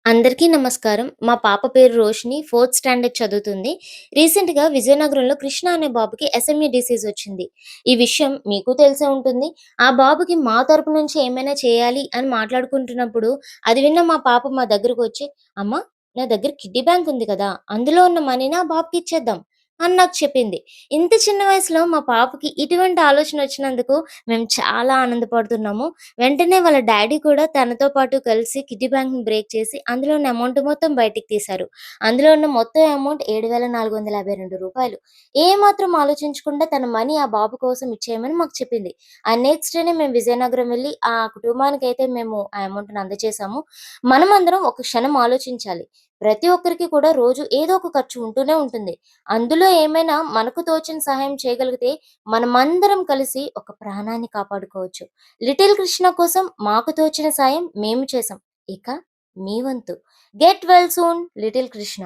అందరికీ నమస్కారం. మా పాప పేరు రోషిని. ఫోర్త్ స్టాండర్డ్ చదువుతుంది. రీసెంట్‌గా విజయనగరంలో కృష్ణ అనే బాబుకి ఎస్ఎంఈ డిసీజ్ వచ్చింది. ఈ విషయం మీకు తెలిసే ఉంటుంది. ఆ బాబుకి మా తరపు నుంచి ఏమైనా చేయాలి అని మాట్లాడుకుంటున్నప్పుడు, అది విన్న మా పాప మా దగ్గరకొచ్చి, "అమ్మ, నా దగ్గర కిడ్డీ బ్యాంక్ ఉంది కదా! అందులో ఉన్న మనీని ఆ బాబుకి ఇచ్చేద్దాం" అని నాకు చెప్పింది. ఇంత చిన్న వయసులో మా పాపకి ఇటువంటి ఆలోచన వచ్చినందుకు మేము చాలా ఆనందపడుతున్నాము. వెంటనే వాళ్ళ డ్యాడీ కూడా తనతో పాటు కలిసి కిడ్డీ బ్యాంక్‌ని బ్రేక్ చేసి, అందులో ఉన్న అమౌంట్ మొత్తం బయటికి తీశారు. అందులో ఉన్న మొత్తం అమౌంట్ రూ. 7,452. ఏమాత్రం ఆలోచించకుండా తన మనీ ఆ బాబు కోసం ఇచ్చేయమని మాకు చెప్పింది. ఆ నెక్స్ట్ డేనే మేము విజయనగరం వెళ్లి ఆ కుటుంబానికైతే మేము ఆ అమౌంట్‌ని అందజేశాము. మనమందరం ఒక క్షణం ఆలోచించాలి. ప్రతి ఒక్కరికి కూడా రోజు ఏదో ఒక ఖర్చు ఉంటూనే ఉంటుంది. అందులో ఏమైనా మనకు తోచిన సహాయం చేయగలిగితే మనమందరం కలిసి ఒక ప్రాణాన్ని కాపాడుకోవచ్చు. లిటిల్ కృష్ణ కోసం మాకు తోచిన సాయం మేము చేశాం. ఇక మీ వంతు. Get well soon little Krishna.